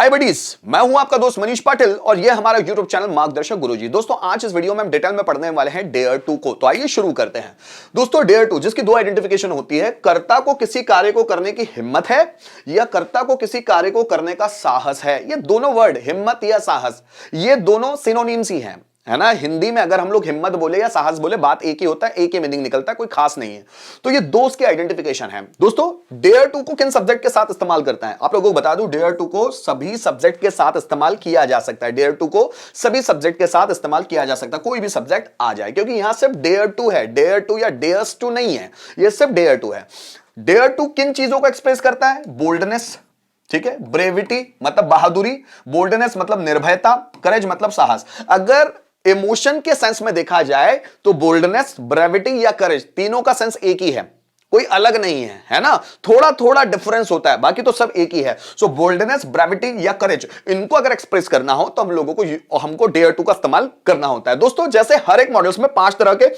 हाय buddies, मैं हूं आपका दोस्त मनीष पाटिल और यह हमारा यूट्यूब चैनल मार्गदर्शक गुरुजी। दोस्तों आज इस वीडियो में हम डिटेल में पढ़ने वाले हैं डेयर टू को। तो आइए शुरू करते हैं। दोस्तों डेयर टू, जिसकी दो आइडेंटिफिकेशन होती है, कर्ता को किसी कार्य को करने की हिम्मत है या कर्ता को किसी कार्य को करने का साहस है। ये दोनों वर्ड हिम्मत या साहस, ये दोनों सिनोनिम्स ही हैं, है ना। हिंदी में अगर हम लोग हिम्मत बोले या साहस बोले बात एक ही होता है, एक ही मीनिंग निकलता है, कोई खास नहीं है। तो ये दो उसके आइडेंटिफिकेशन है। दोस्तों डेयर टू को किन सब्जेक्ट के साथ इस्तेमाल करता है, आप लोगों को बता दूं, डेयर टू को सभी सब्जेक्ट के साथ इस्तेमाल किया जा सकता है। डेयर टू को सभी सब्जेक्ट के साथ इस्तेमाल किया जा सकता है, कोई भी सब्जेक्ट आ जाए, क्योंकि यहां सिर्फ डेयर टू है, डेयर टू या डेयर्स टू नहीं है, ये सिर्फ डेयर टू है। डेयर टू किन चीजों को एक्सप्रेस करता है? बोल्डनेस, ठीक है, ब्रेविटी मतलब बहादुरी, बोल्डनेस मतलब निर्भयता, करेज मतलब साहस। अगर इमोशन के सेंस में देखा जाए तो बोल्डनेस, ब्रेविटी या करेज तीनों का सेंस एक ही है, कोई अलग नहीं है ना। थोड़ा थोड़ा डिफरेंस होता है, बाकी तो सब एक ही है। सो बोल्डनेस, ब्रेविटी या करेज, इनको अगर एक्सप्रेस करना हो तो हम लोगों को हमको डेयर टू का इस्तेमाल करना होता है। दोस्तों जैसे हर एक मॉड्यूल्स में 5 तरह के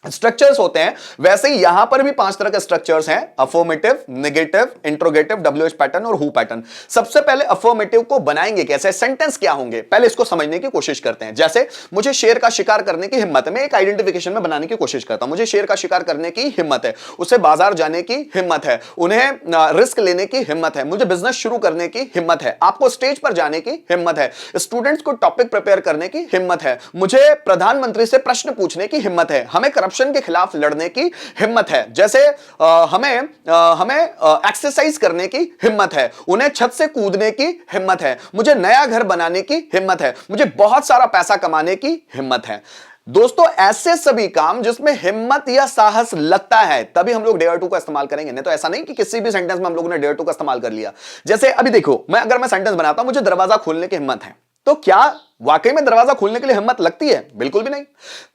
स्ट्रक्चर्स होते हैं, वैसे ही यहां पर भी 5 तरह के स्ट्रक्चर्स हैं, affirmative, negative, interrogative, WH pattern और हु पैटर्न। सबसे पहले अफर्मेटिव को बनाएंगे कैसे, सेंटेंस क्या होंगे, पहले इसको समझने की कोशिश करते हैं। जैसे मुझे शेर का शिकार करने की हिम्मत है, मैं एक आइडेंटिफिकेशन में बनाने की कोशिश करता हूं, मुझे शेर का शिकार करने की हिम्मत है, उसे बाजार जाने की हिम्मत है, उन्हें रिस्क लेने की हिम्मत है, मुझे बिजनेस शुरू करने की हिम्मत है, आपको स्टेज पर जाने की हिम्मत है, स्टूडेंट्स को टॉपिक प्रिपेयर करने की हिम्मत है, मुझे प्रधानमंत्री से प्रश्न पूछने की हिम्मत है, हमें करप्शन के खिलाफ लड़ने की हिम्मत है, जैसे हमें एक्सरसाइज करने की हिम्मत है, उन्हें छत से कूदने की हिम्मत है, मुझे नया घर बनाने की हिम्मत है, मुझे बहुत सारा पैसा कमाने की हिम्मत है। दोस्तों ऐसे सभी काम जिसमें हिम्मत या साहस लगता है, तभी हम लोग डेयर टू का इस्तेमाल करेंगे। नहीं तो ऐसा नहीं कि किसी भी सेंटेंस में हम लोगों ने डेयर टू का इस्तेमाल कर लिया। जैसे अभी देखो, अगर मैं सेंटेंस बनाता हूं, मुझे दरवाजा खोलने की हिम्मत है, तो क्या वाकई में दरवाजा खोलने के लिए हिम्मत लगती है? बिल्कुल भी नहीं।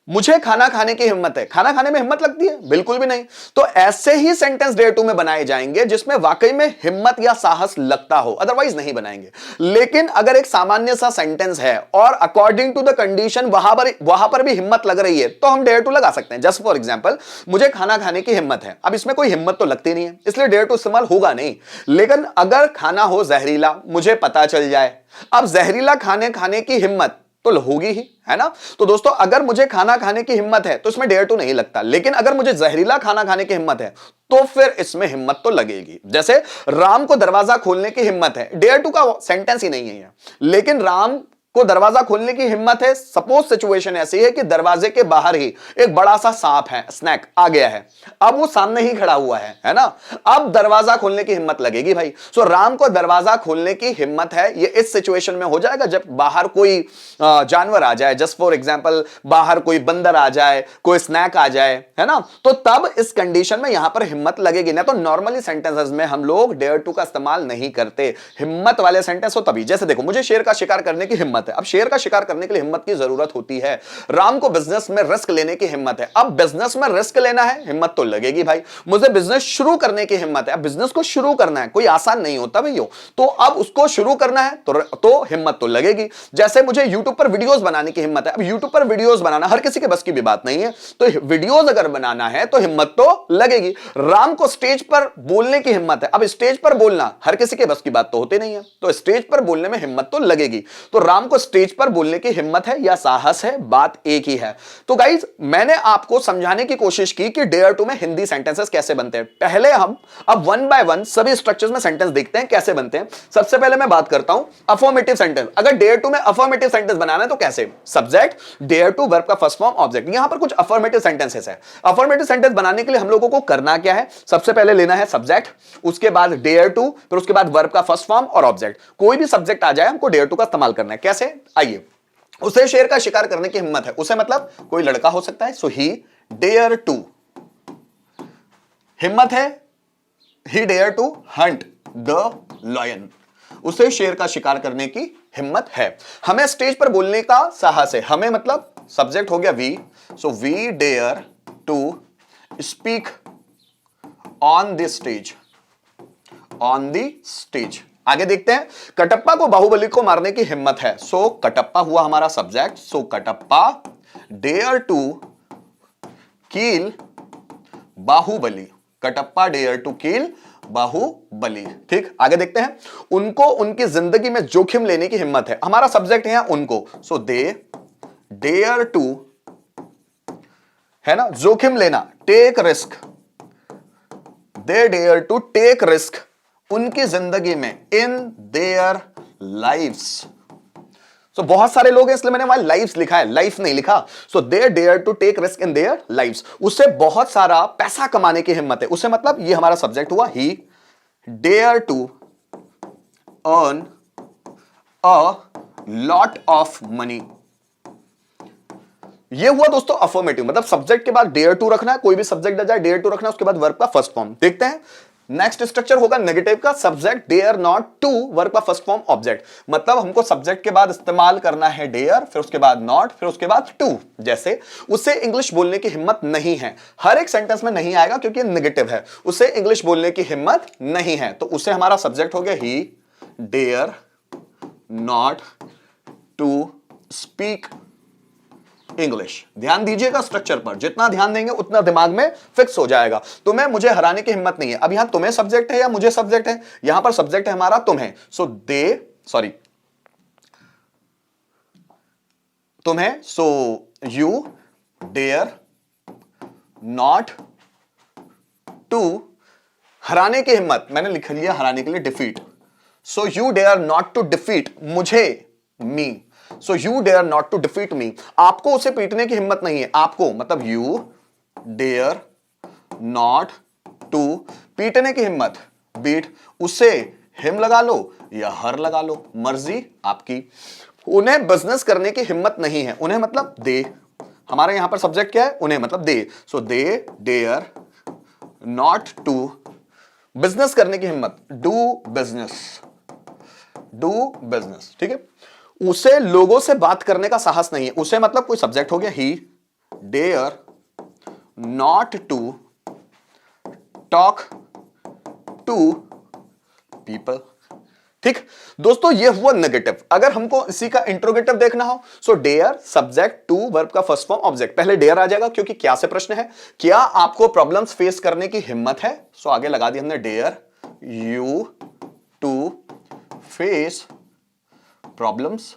मुझे खाना खाने की हिम्मत है, खाना खाने में हिम्मत लगती है? बिल्कुल भी नहीं। तो ऐसे ही सेंटेंस डेयर टू में बनाए जाएंगे जिसमें वाकई में हिम्मत या साहस लगता हो, अदरवाइज नहीं बनाएंगे। लेकिन अगर एक सामान्य सा सेंटेंस है और अकॉर्डिंग टू द कंडीशन वहां पर भी हिम्मत लग रही है, तो हम डेयर टू लगा सकते हैं। जस्ट फॉर एग्जांपल, मुझे खाना खाने की हिम्मत है, अब इसमें कोई हिम्मत तो लगती नहीं है, इसलिए डेयर टू इस्तेमाल होगा नहीं। लेकिन अगर खाना हो जहरीला, मुझे पता चल जाए, अब जहरीला खाने की हिम्मत तो होगी ही, है ना। तो दोस्तों अगर मुझे खाना खाने की हिम्मत है तो इसमें डेयर टू नहीं लगता, लेकिन अगर मुझे जहरीला खाना खाने की हिम्मत है तो फिर इसमें हिम्मत तो लगेगी। जैसे राम को दरवाजा खोलने की हिम्मत है, डेयर टू का सेंटेंस ही नहीं है, लेकिन राम को दरवाजा खोलने की हिम्मत है। सपोज सिचुएशन ऐसी है कि दरवाजे के बाहर ही एक बड़ा सा सांप है, स्नैक आ गया है, अब वो सामने ही खड़ा हुआ है ना। अब दरवाजा खोलने की हिम्मत लगेगी भाई। सो राम को दरवाजा खोलने की हिम्मत है, ये इस सिचुएशन में हो जाएगा जब बाहर कोई जानवर आ जाए, जस्ट फॉर एग्जाम्पल बाहर कोई बंदर आ जाए, कोई स्नैक आ जाए, है ना, तो तब इस कंडीशन में यहां पर हिम्मत लगेगी ना। तो नॉर्मली सेंटेंसेस में हम लोग डेयर टू का इस्तेमाल नहीं करते, हिम्मत वाले सेंटेंस हो तभी। जैसे देखो, मुझे शेर का शिकार करने की हिम्मत है, अब शेर का शिकार करने के लिए हिम्मत की जरूरत होती है। राम को बिजनेस में रिस्क लेने की हिम्मत है, अब बिजनेस में रिस्क लेना है, हिम्मत तो लगेगी भाई। मुझे बिजनेस शुरू करने की हिम्मत है, अब बिजनेस को शुरू करना है, कोई आसान नहीं होता भैया, तो अब उसको शुरू करना है तो हिम्मत तो लगेगी। जैसे मुझे यूट्यूब पर वीडियोस बनाने की हिम्मत है, अब यूट्यूब पर वीडियोस बनाना हर किसी के बस की भी बात नहीं है, तो वीडियोस अगर बनाना है तो हिम्मत तो लगेगी। राम को स्टेज पर बोलने की हिम्मत है, अब स्टेज पर बोलना हर किसी के बस की बात तो होती नहीं है, तो स्टेज पर बोलने में हिम्मत तो लगेगी। तो राम को स्टेज पर बोलने की हिम्मत है या साहस है, बात एक ही है। तो गाइज मैंने आपको समझाने की कोशिश की कि डेयर टू में हिंदी सेंटेंसेस कैसे बनते हैं। पहले हम अब वन बाय वन सभी स्ट्रक्चर्स में सेंटेंस देखते हैं कैसे बनते हैं। सबसे पहले मैं बात करता हूं अफर्मेटिव सेंटेंस। अगर डेयर टू में अफर्मेटिव सेंटेंस बनाना है तो कैसे? सब्जेक्ट, डेयर टू, वर्ब का फर्स्ट फॉर्म, ऑब्जेक्ट। यहां पर कुछ अफर्मेटिव सेंटेंसेस है। अफर्मेटिव सेंटेंस बनाने के लिए हम लोगों को करना क्या है? सबसे पहले लेना है सब्जेक्ट, उसके बाद डेयर टू, फिर उसके बाद वर्ब का फर्स्ट फॉर्म और ऑब्जेक्ट। कोई भी सब्जेक्ट आ जाए हमको डेयर टू का इस्तेमाल करना है। कैसे? आइए। उसे शेर का शिकार करने की हिम्मत है, उसे मतलब कोई लड़का हो सकता है, सो ही डेयर टू, हिम्मत है, he dare to hunt the lion, उसे शेर का शिकार करने की हिम्मत है। हमें स्टेज पर बोलने का साहस है, हमें मतलब सब्जेक्ट हो गया we, so we dare to speak on the stage, on the stage. आगे देखते हैं, कटप्पा को बाहुबली को मारने की हिम्मत है, सो कटप्पा हुआ हमारा subject, so Kattappa dare to kill Baahubali, Kattappa dare to kill Baahubali. ठीक, आगे देखते हैं। उनको उनकी जिंदगी में जोखिम लेने की हिम्मत है, हमारा सब्जेक्ट है उनको, सो दे डेयर टू, है ना, जोखिम लेना, take risk, they dare to take risk उनकी जिंदगी में, इन देयर लाइफ्स। सो बहुत सारे लोग हैं इसलिए मैंने वहां लाइफ्स लिखा है, लाइफ नहीं लिखा। So they dare to take risk in their lifes, उससे बहुत सारा पैसा कमाने की हिम्मत है, उससे मतलब ये हमारा सब्जेक्ट हुआ, he dare to earn a lot of money. ये हुआ दोस्तों अफर्मेटिव, मतलब सब्जेक्ट के बाद डेयर टू रखना है, कोई भी सब्जेक्ट आ जाए डेयर टू रखना है, उसके बाद वर्ब का फर्स्ट फॉर्म। देखते हैं नेक्स्ट स्ट्रक्चर होगा नेगेटिव का, subject dare not to, verb का फर्स्ट फॉर्म ऑब्जेक्ट, मतलब हमको सब्जेक्ट के बाद इस्तेमाल करना है डेयर, फिर उसके बाद नॉट, फिर उसके बाद टू। जैसे उसे इंग्लिश बोलने की हिम्मत नहीं है, हर एक सेंटेंस में नहीं आएगा क्योंकि ये नेगेटिव है, उसे इंग्लिश बोलने की हिम्मत नहीं है, तो उसे हमारा सब्जेक्ट हो गया he dare not to speak English. ध्यान दीजिएगा स्ट्रक्चर पर, जितना ध्यान देंगे उतना दिमाग में फिक्स हो जाएगा। तुम्हें मुझे हराने की हिम्मत नहीं है, अब यहां तुम्हें सब्जेक्ट है या मुझे सब्जेक्ट है, यहां पर सब्जेक्ट है हमारा तुम्हें, सो तुम्हें, so you dare not to, हराने की हिम्मत मैंने लिख लिया हराने के लिए defeat, so you dare not to defeat मुझे, me, so you dare not to defeat me, आपको उसे पीटने की हिम्मत नहीं है, आपको मतलब यू डेयर नॉट टू, पीटने की हिम्मत, बीट, उसे हिम लगा लो या हर लगा लो, मर्जी आपकी। उन्हें बिजनेस करने की हिम्मत नहीं है, उन्हें मतलब दे, हमारे यहां पर सब्जेक्ट क्या है, उन्हें मतलब दे, सो they dare not to, business करने की हिम्मत, डू बिजनेस, डू बिजनेस। ठीक है, उसे लोगों से बात करने का साहस नहीं है, उसे मतलब कोई सब्जेक्ट हो गया, he dare not to talk to people. ठीक दोस्तों, ये हुआ नेगेटिव। अगर हमको इसी का इंट्रोगेटिव देखना हो, सो डेयर सब्जेक्ट टू वर्ब का फर्स्ट फॉर्म ऑब्जेक्ट, पहले डेयर आ जाएगा क्योंकि क्या से प्रश्न है, क्या आपको प्रॉब्लम्स फेस करने की हिम्मत है, सो आगे लगा दिया हमने dare you to face problems,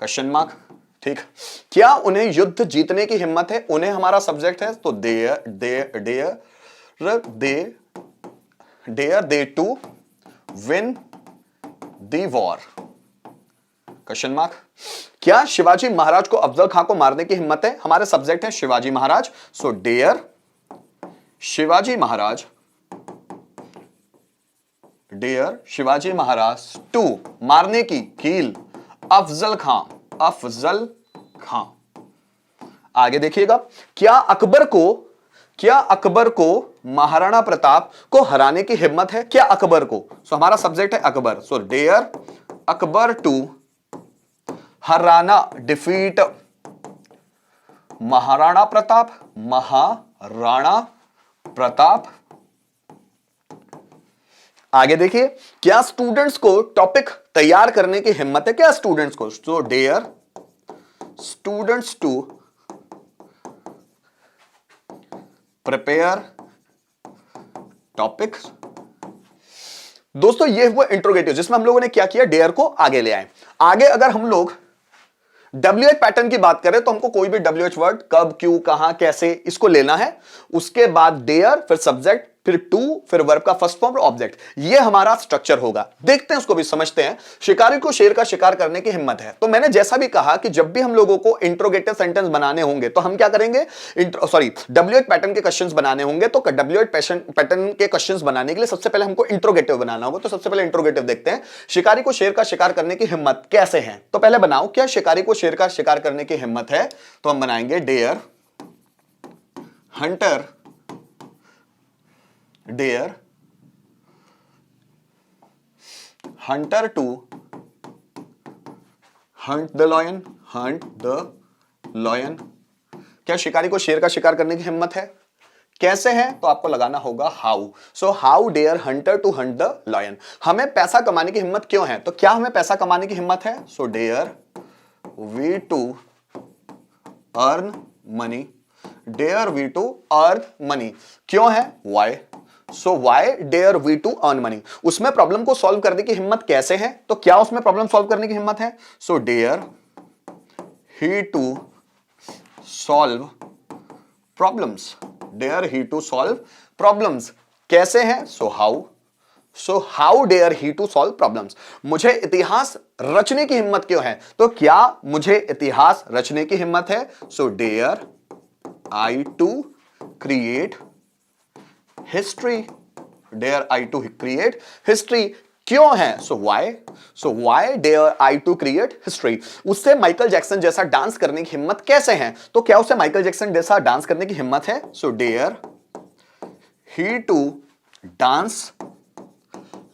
question mark. ठीक, क्या उन्हें युद्ध जीतने की हिम्मत है, उन्हें हमारा सब्जेक्ट है, तो dare they to win the war, question mark. क्या शिवाजी महाराज को अफजल खां को मारने की हिम्मत है, हमारे सब्जेक्ट है Shivaji Maharaj, so dare Shivaji Maharaj, dare Shivaji Maharaj to, मारने की, कील अफजल खां, अफजल खां। आगे देखिएगा, क्या अकबर को महाराणा प्रताप को हराने की हिम्मत है, क्या अकबर को, सो हमारा सब्जेक्ट है अकबर, सो dare Akbar to Hariana, defeat Maharana Pratap, Maharana Pratap. आगे देखिए, क्या स्टूडेंट्स को टॉपिक तैयार करने की हिम्मत है, क्या स्टूडेंट्स को, so dare students to prepare topics. दोस्तों ये हुआ इंट्रोगेटिव, जिसमें हम लोगों ने क्या किया, डेयर को आगे ले आए। आगे अगर हम लोग WH पैटर्न की बात करें तो हमको कोई भी WH वर्ड कब, क्यों, कहां, कैसे, इसको लेना है, उसके बाद डेयर, फिर सब्जेक्ट, फिर टू, फिर वर्ब का फर्स्ट फॉर्म और ऑब्जेक्ट, ये हमारा स्ट्रक्चर होगा। देखते हैं उसको भी समझते हैं। शिकारी को शेर का शिकार करने की हिम्मत है, तो मैंने जैसा भी कहा कि जब भी हम लोगों को इंट्रोगेटिव सेंटेंस बनाने होंगे तो हम क्या करेंगे, WH पैटर्न के क्वेश्चंस बनाने होंगे, तो WH पैटर्न के क्वेश्चंस बनाने के लिए सबसे पहले हमको इंट्रोगेटिव बनाना होगा। तो सबसे पहले इंट्रोगेटिव देखते हैं, शिकारी को शेर का शिकार करने की हिम्मत कैसे है, तो पहले बनाओ, क्या शिकारी को शेर का शिकार करने की हिम्मत है, तो हम बनाएंगे dare hunter dare hunter to hunt the lion, hunt the lion. क्या शिकारी को शेर का शिकार करने की हिम्मत है, कैसे है, तो आपको लगाना होगा how, so how dare hunter to hunt the lion. हमें पैसा कमाने की हिम्मत क्यों है, तो क्या हमें पैसा कमाने की हिम्मत है, so dare we to earn money, dare we to earn money, क्यों है, why, so why dare we to earn money. उसमें प्रॉब्लम को सॉल्व करने की हिम्मत कैसे है, तो क्या उसमें प्रॉब्लम सॉल्व करने की हिम्मत है? So dare he to solve problems, dare he to solve problems. कैसे है? So how dare he to solve problems. मुझे इतिहास रचने की हिम्मत क्यों है? तो क्या मुझे इतिहास रचने की हिम्मत है? So dare I to create history, dare I to create history. क्यों है? So why dare I to create history. उससे माइकल जैक्सन जैसा डांस करने की हिम्मत कैसे है? तो क्या उसे माइकल जैक्सन जैसा डांस करने की हिम्मत है? So dare he to dance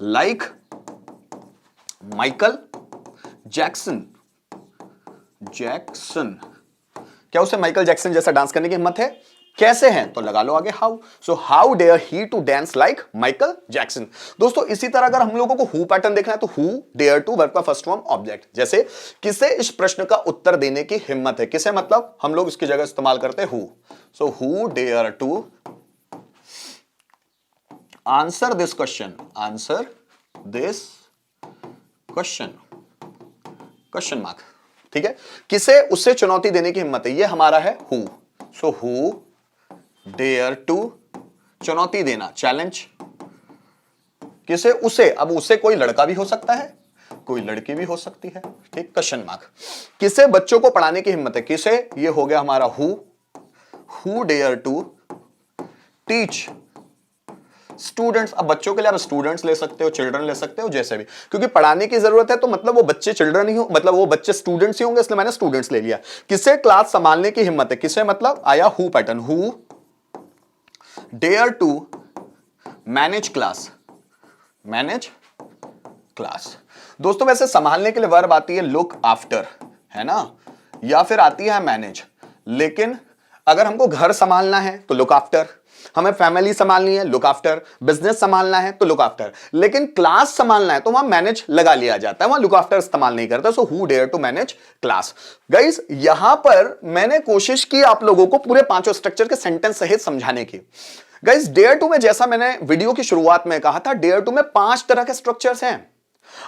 like Michael Jackson. क्या उसे माइकल जैक्सन जैसा डांस करने की हिम्मत है? कैसे हैं? तो लगा लो आगे how. So how dare he to dance like Michael Jackson. दोस्तों इसी तरह अगर हम लोगों को हु पैटर्न देखना है तो हु डेयर टू वर्ब का फर्स्ट फॉर्म ऑब्जेक्ट। जैसे किसे इस प्रश्न का उत्तर देने की हिम्मत है, किसे मतलब हम लोग इसकी जगह इस्तेमाल करते हैं who. So who dare to answer this question, answer this question mark. ठीक है, किसे उससे चुनौती देने की हिम्मत है, ये हमारा है who. So who dare to चुनौती देना, चैलेंज। किसे? उसे। अब उसे कोई लड़का भी हो सकता है, कोई लड़की भी हो सकती है। ठीक, क्वेश्चन मार्क। किसे बच्चों को पढ़ाने की हिम्मत है, किसे? ये हो गया हमारा who dare to teach students. अब बच्चों के लिए आप स्टूडेंट्स ले सकते हो, चिल्ड्रन ले सकते हो, जैसे भी, क्योंकि पढ़ाने की जरूरत है तो मतलब वो बच्चे चिल्ड्रन ही हो, मतलब वो बच्चे स्टूडेंट्स ही होंगे, इसलिए मैंने स्टूडेंट्स ले लिया। किसे क्लास संभालने की हिम्मत है, किसे मतलब आया who pattern. Who dare to manage class, दोस्तों वैसे संभालने के लिए वर्ब आती है लुक आफ्टर, है ना, या फिर आती है मैनेज। लेकिन अगर हमको घर संभालना है तो लुक आफ्टर, हमें फैमिली संभालनी है लुक आफ्टर, बिजनेस संभालना है तो लुक आफ्टर, लेकिन क्लास संभालना है तो वहां मैनेज लगा लिया जाता है, वहां लुक आफ्टर इस्तेमाल नहीं करता। So who dare to manage class. Guys यहां पर मैंने कोशिश की आप लोगों को पूरे पांचों स्ट्रक्चर के सेंटेंस सहित समझाने की। गाइस डेयर टू में जैसा मैंने वीडियो की शुरुआत में कहा था, डेयर टू में 5 तरह के स्ट्रक्चर्स हैं।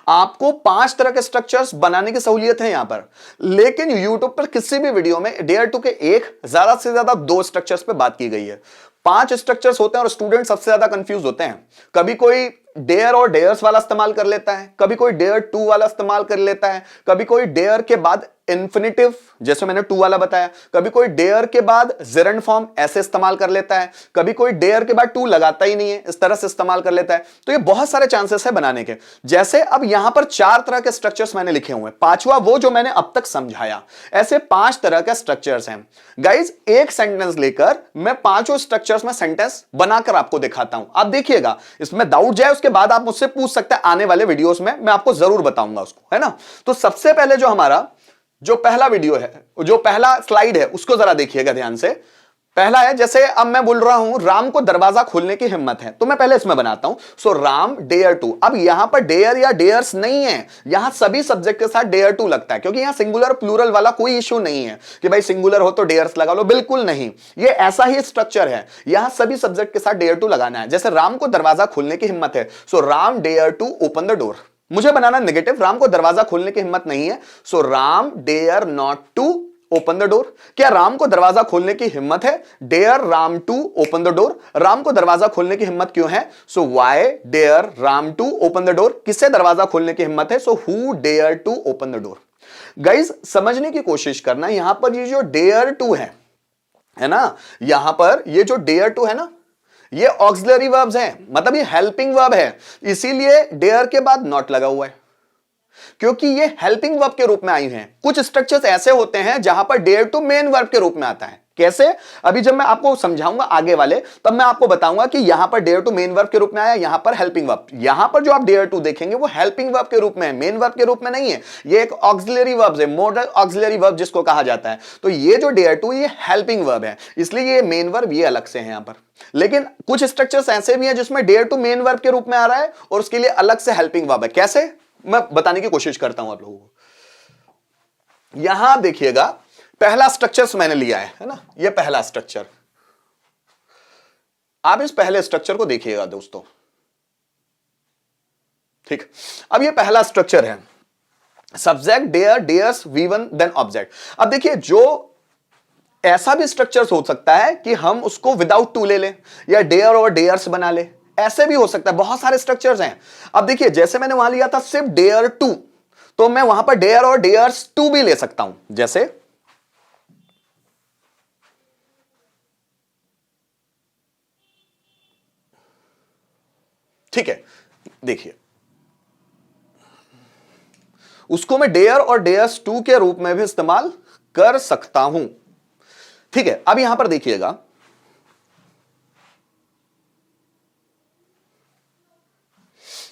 आपको 5 तरह के स्ट्रक्चर्स बनाने की सहूलियत है यहां पर, लेकिन YouTube पर किसी भी वीडियो में डेयर टू के एक ज्यादा से ज्यादा 2 स्ट्रक्चर्स पे बात की गई है। 5 स्ट्रक्चर्स होते हैं और स्टूडेंट सबसे ज्यादा कंफ्यूज होते हैं। कभी कोई डेयर और डेयर्स वाला इस्तेमाल कर लेता है, कभी कोई डेयर टू वाला इस्तेमाल कर लेता है, कभी कोई डेयर के बाद इंफिनिटिव जैसे मैंने टू वाला बताया, कभी कोई डेयर के बाद जेरंड फॉर्म ऐसे इस्तेमाल कर लेता है, कभी कोई डेयर के बाद टू लगाता ही नहीं है, इस तरह से इस्तेमाल कर लेता है। तो ये बहुत सारे चांसेस है बनाने के। जैसे अब यहां पर 4 तरह के स्ट्रक्चर्स मैंने लिखे हुए हैं, 5वां वो जो मैंने अब तक समझाया। ऐसे 5 तरह के स्ट्रक्चर्स हैं। गाइज एक सेंटेंस लेकर मैं 5 स्ट्रक्चर्स में सेंटेंस बनाकर आपको दिखाता हूं, आप देखिएगा, इसमें डाउट जाए उसके बाद आप मुझसे पूछ सकते हैं आने वाले वीडियोस में, मैं आपको जरूर बताऊंगा उसको, है ना। तो सबसे पहले जो हमारा जो पहला वीडियो है, जो पहला स्लाइड है उसको जरा देखिएगा ध्यान से। पहला है, जैसे अब मैं बोल रहा हूं राम को दरवाजा खोलने की हिम्मत है, तो मैं पहले इसमें बनाता हूं। सो राम डेयर टू। अब यहां पर डेयर या डेयर्स नहीं है, यहां सभी सब्जेक्ट के साथ डेयर टू लगता है, क्योंकि यहां सिंगुलर प्लूरल वाला कोई इश्यू नहीं है कि भाई सिंगुलर हो तो डेयर्स लगा लो, बिल्कुल नहीं। ये ऐसा ही स्ट्रक्चर है, यहां सभी सब्जेक्ट के साथ डेयर टू लगाना है। जैसे राम को दरवाजा खोलने की हिम्मत है, so Ram dare to open the door. मुझे बनाना नेगेटिव, राम को दरवाजा खोलने की हिम्मत नहीं है, so Ram dare not to open the door. क्या राम को दरवाजा खोलने की हिम्मत है? Dare Ram to open the door. Ram को दरवाजा खोलने की हिम्मत क्यों है? So why dare Ram to open the door. किससे दरवाजा खोलने की हिम्मत है? सो who dare to open the door. Guys समझने की कोशिश करना, यहां पर ये जो डेयर टू है ना, यहां पर ये जो डेयर टू है ना, ये ऑक्सिलरी वर्ब्स हैं, मतलब ये हेल्पिंग वर्ब है, इसीलिए डेयर के बाद नॉट लगा हुआ है, क्योंकि ये हेल्पिंग वर्ब के रूप में आई हैं। कुछ स्ट्रक्चर्स ऐसे होते हैं जहां पर डेयर टू मेन वर्ब के रूप में आता है। कैसे? अभी जब मैं आपको समझाऊंगा आगे वाले, तब मैं आपको बताऊंगा कि यहां पर डेयर टू मेन वर्ब के रूप में आया, यहां पर हेल्पिंग वर्ब। यहां पर जो आप डेयर टू देखेंगे वो हेल्पिंग वर्ब के रूप में है, मेन वर्ब के रूप में नहीं है। ये एक ऑक्सिलरी वर्ब है, मॉडल ऑक्सिलरी वर्ब जिसको कहा जाता है। तो ये जो डेयर टू ये हेल्पिंग वर्ब है, इसलिए ये मेन वर्ब ये अलग से है यहां पर। लेकिन कुछ स्ट्रक्चर्स ऐसे भी हैं जिसमें डेयर टू मेन वर्ब के रूप में आ रहा है और उसके लिए अलग से हेल्पिंग वर्ब है। कैसे? मैं बताने की कोशिश करता हूं आप लोगों को। यहां देखिएगा, पहला स्ट्रक्चर मैंने लिया है ना, ये पहला स्ट्रक्चर। आप इस पहले स्ट्रक्चर को देखिएगा दोस्तों, ठीक। अब ये पहला स्ट्रक्चर है, subject dare dares V1 then object. अब देखिए, जो ऐसा भी स्ट्रक्चर्स हो सकता है कि हम उसको विदाउट टू ले लें या डेयर और डेयर्स बना ले, ऐसे भी हो सकता है, बहुत सारे स्ट्रक्चर्स हैं। अब देखिए, जैसे मैंने वहां लिया था सिर्फ डेयर टू, तो मैं वहां पर डेयर और डेयर्स टू भी ले सकता हूं, जैसे ठीक है। देखिए, उसको मैं डेयर और डेयर्स टू के रूप में भी इस्तेमाल कर सकता हूं, ठीक है। अब यहां पर देखिएगा,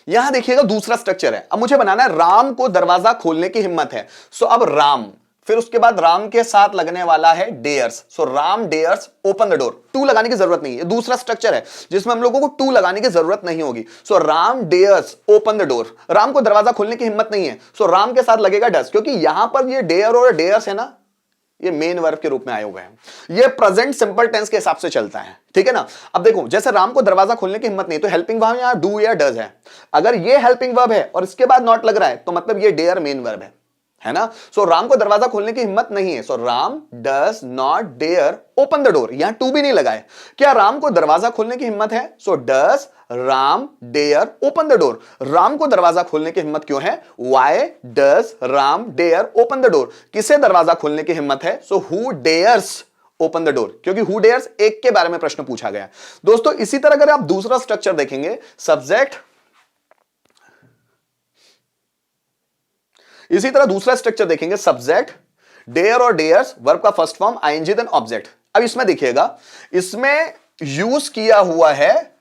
यहां देखिएगा दूसरा स्ट्रक्चर है। अब मुझे बनाना है राम को दरवाजा खोलने की हिम्मत है, सो अब राम, फिर उसके बाद राम के साथ लगने वाला है dares, so Ram dares open the door. To लगाने की जरूरत नहीं है, दूसरा स्ट्रक्चर है जिसमें हम लोगों को टू लगाने की जरूरत नहीं होगी। So Ram dares open the door, Ram को दरवाजा खोलने की हिम्मत नहीं है, सो राम के साथ लगेगा डस, क्योंकि यहां पर ये डेयर और डेयर्स है ना, ये मेन वर्ब के रूप में आए हुए हैं, ये प्रेजेंट सिंपल टेंस के हिसाब से चलता है, ठीक है ना। अब देखो, जैसे राम को दरवाजा खोलने की हिम्मत नहीं, तो हेल्पिंग वर्ब या डू या डज है। अगर ये हेल्पिंग वर्ब है और इसके बाद नॉट लग रहा है, तो मतलब ये डेयर मेन वर्ब है ना। सो राम को दरवाजा खोलने की हिम्मत नहीं है, so Ram does not dare open the door. यहां टू भी नहीं लगाए, क्या राम को दरवाजा खोलने की हिम्मत है, so does Ram dare open the door. Ram को दरवाजा खोलने की हिम्मत क्यों है, why does Ram dare open the door. किसे दरवाजा खोलने की हिम्मत है, सो who dares open the door, क्योंकि हु डेयर्स एक के बारे में प्रश्न पूछा गया। दोस्तों इसी तरह अगर आप दूसरा स्ट्रक्चर देखेंगे, सब्जेक्ट, इसी तरह दूसरा स्ट्रक्चर देखेंगे, सब्जेक्ट डेयर और डेयर्स, वर्ब का first form ING then object. अब इसमें देखिएगा, इसमें यूज किया हुआ है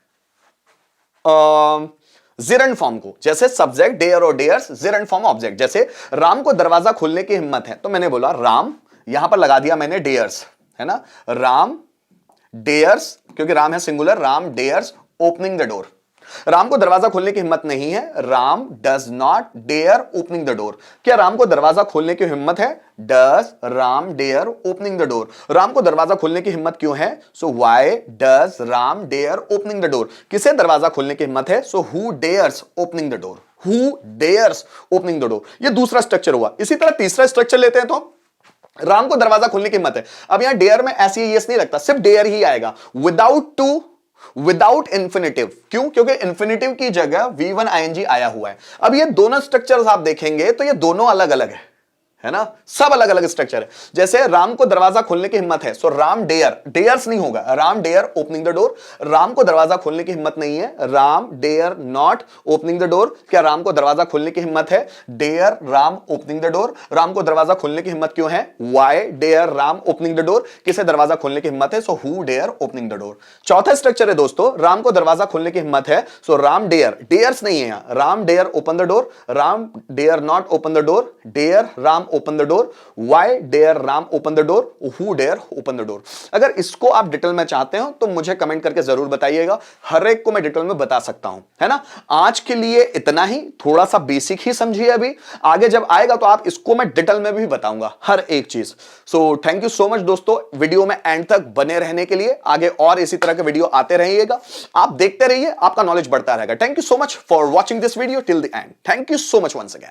जिरंड फॉर्म को, जैसे सब्जेक्ट डेयर और डेयर्स, जिरंड फॉर्म ऑब्जेक्ट। जैसे राम को दरवाजा खोलने की हिम्मत है, तो मैंने बोला राम, यहां पर लगा दिया मैंने डेयर्स, है ना, राम डेयर्स, क्योंकि राम है singular, Ram dares opening the door. Ram को दरवाजा खोलने की हिम्मत नहीं है, Ram does not dare opening the door. क्या राम को दरवाजा खोलने की हिम्मत है, does Ram dare opening the door. Ram को दरवाजा खोलने की हिम्मत क्यों है, so why does Ram dare opening the door. किसे दरवाजा खोलने की हिम्मत है, सो who dares opening the door, who dares opening the door. ये दूसरा स्ट्रक्चर हुआ। इसी तरह तीसरा स्ट्रक्चर लेते हैं, तो राम को दरवाजा खोलने की हिम्मत है। अब यहां डेयर में ऐसी यस नहीं लगता, सिर्फ डेयर ही आएगा, विदाउट टू, विदाउट इंफिनिटिव। क्यों, क्योंकि इंफिनिटिव की जगह V1 ING आया हुआ है। अब ये दोनों स्ट्रक्चर्स आप देखेंगे तो ये दोनों अलग अलग है ना, सब अलग अलग स्ट्रक्चर है। जैसे राम को दरवाजा खोलने की हिम्मत है, सो राम डेयर, डेयर्स नहीं होगा, Ram dare opening the door. Ram को दरवाजा खोलने की हिम्मत नहीं है, Ram dare not opening the door. क्या राम को दरवाजा खोलने की हिम्मत है, dare Ram opening the door. Ram को दरवाजा खोलने की हिम्मत क्यों है, why dare Ram opening the door. किसे दरवाजा खोलने की हिम्मत है, सो who dare opening the door. चौथा स्ट्रक्चर है दोस्तों, राम को दरवाजा खोलने की हिम्मत है, सो राम डेयर, डेयर्स नहीं है, Ram dare open the door, Ram dare not open the door, dare Ram open the door, why dare Ram open the door, who dare open the door. अगर इसको आप डिटेल में चाहते हो तो मुझे कमेंट करके जरूर बताइएगा, हर एक को मैं डिटेल में बता सकता हूं, है ना। आज के लिए इतना ही, थोड़ा सा बेसिक ही समझिए अभी, आगे जब आएगा तो आप इसको मैं डिटेल में भी बताऊंगा हर एक चीज। So thank you so much दोस्तों, वीडियो में एंड तक बने रहने के लिए। आगे और इसी तरह के वीडियो आते रहिएगा, आप देखते रहिए, आपका नॉलेज बढ़ता रहेगा। Thank you so much for watching this video till the end. Thank you so much once again.